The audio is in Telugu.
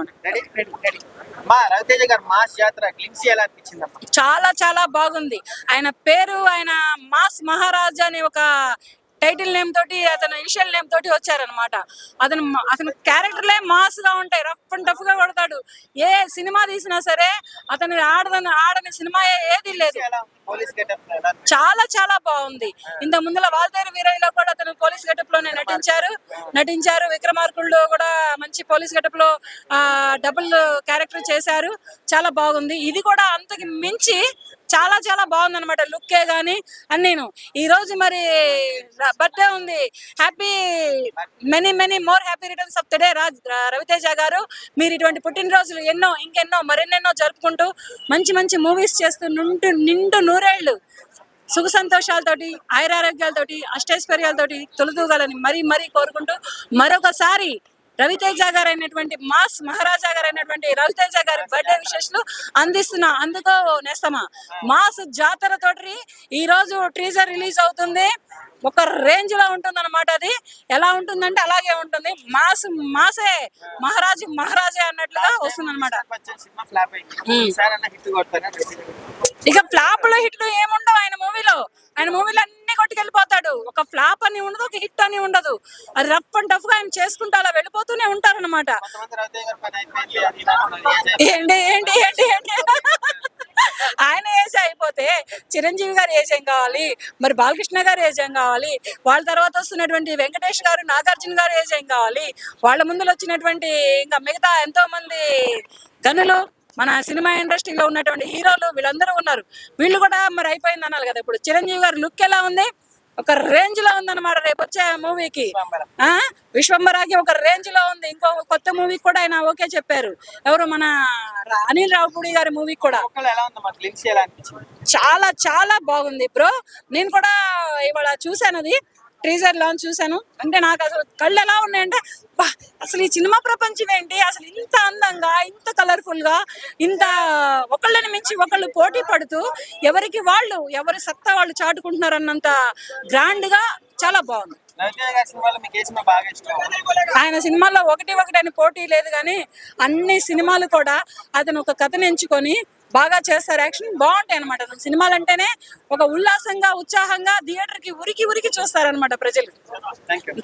చేసుకోండి. మా రవితేజ గారు మాస్ యాత్ర గ్లిమ్స్ ఎలా అనిపించిందమ్మా? చాలా చాలా బాగుంది. ఆయన పేరు ఆయన మాస్ మహారాజా అని ఒక టైటిల్ నేమ్ తోటి అతను ఇనిషియల్ నేమ్ తోటి వచ్చారనమాట. అతని క్యారెక్టర్లే మాస్ గా ఉంటాయి, రఫ్ అండ్ టఫ్ గా కొడతాడు. ఏ సినిమా తీసినా సరే అతని ఆడని సినిమా ఏది లేదు. పోలీస్ గెటప్ ఎలా? చాలా చాలా బాగుంది. ఇంత ముందుల వాల్తేరు వీరయ్యలో కూడా అతను పోలీస్ గెటప్ లోనే నటించారు. విక్రమార్కుల్లో కూడా మంచి పోలీస్ గెటప్ లో డబుల్ క్యారెక్టర్ చేశారు. చాలా బాగుంది. ఇది కూడా అంతకి మించి చాలా చాలా బాగుంది అనమాట. లుక్కే గానీ అన్నీను. ఈ రోజు మరి బర్త్డే ఉంది. Happy many many more happy returns of the day Ravi Teja గారు. మీరు ఇటువంటి పుట్టినరోజులు ఇంకెన్నో మరెన్నెన్నో జరుపుకుంటూ మంచి మంచి మూవీస్ చేస్తూ నిండు నూరేళ్లు సుఖ సంతోషాలతోటి ఆయురారోగ్యాలతోటి అష్టైశ్వర్యాలతోటి తొలుతూగాలని మరీ కోరుకుంటూ మరొకసారి రవితేజ గారు అయినటువంటి మాస్ మహారాజా గారు అయినటువంటి రవితేజ గారి బర్త్డే విశేషాలు అందుకో నేస్తమా. మాస్ జాతర తోటి ఈ రోజు టీజర్ రిలీజ్ అవుతుంది. ఒక రేంజ్ లో ఉంటుంది అనమాట. అది ఎలా ఉంటుందంటే అలాగే ఉంటుంది. మాసే మహారాజే అన్నట్లుగా వస్తుంది అనమాట. ఇక ఫ్లాప్ లో హిట్లు ఏముండవు ఆయన మూవీలో అన్ని కొట్టుకెళ్ళిపోతాడు. ఒక ఫ్లాప్ అని ఉండదు, ఒక హిట్ అని ఉండదు. అది రఫ్ అండ్ టఫ్ గా ఆయన చేసుకుంటూ అలా వెళ్ళిపోతూనే ఉంటారు అనమాట. ఏంటి ఆయన ఏజ్ అయిపోతే చిరంజీవి గారు ఏజ్ ఏం కావాలి, మరి బాలకృష్ణ గారు ఏజ్ ఏం కావాలి, వాళ్ళ తర్వాత వస్తున్నటువంటి వెంకటేష్ గారు నాగార్జున గారు ఏజ్ ఏం కావాలి, వాళ్ళ ముందులో వచ్చినటువంటి ఇంకా మిగతా ఎంతో మంది గనులు మన సినిమా ఇండస్ట్రీలో ఉన్నటువంటి హీరోలు వీళ్ళందరూ ఉన్నారు. వీళ్ళు కూడా మరి అయిపోయింది అనాలి కదా. ఇప్పుడు చిరంజీవి గారి లుక్ ఎలా ఉంది, ఒక రేంజ్ లో ఉందన్నమాట. రేపు వచ్చే మూవీకి విశ్వంబరాకి ఒక రేంజ్ లో ఉంది. ఇంకో కొత్త మూవీ కూడా ఆయన ఓకే చెప్పారు. ఎవరు మన అనిల్ రావుపూడి గారి మూవీ కూడా చాలా చాలా బాగుంది బ్రో. నేను కూడా ఇవాళ చూశాను, అది టీజర్ లాంచ్ చూశాను. అంటే నాకు అసలు కళ్ళు ఎలా ఉన్నాయంటే, అసలు ఈ సినిమా ప్రపంచం ఏంటి, అసలు ఇంత అందంగా ఇంత కలర్ఫుల్ గా ఇంత ఒకళ్ళని మించి ఒకళ్ళు పోటీ పడుతూ ఎవరి సత్తా వాళ్ళు చాటుకుంటున్నారు అన్నంత గ్రాండ్ గా చాలా బాగుంది. ఆయన సినిమాల్లో ఒకటి అని పోటీ లేదు, కానీ అన్ని సినిమాలు కూడా అతను ఒక కథను ఎంచుకొని బాగా చేస్తారు. యాక్షన్ బాగుంటాయి అనమాట. సినిమాలు అంటేనే ఒక ఉల్లాసంగా ఉత్సాహంగా థియేటర్ కి ఉరికి చూస్తారనమాట ప్రజలు.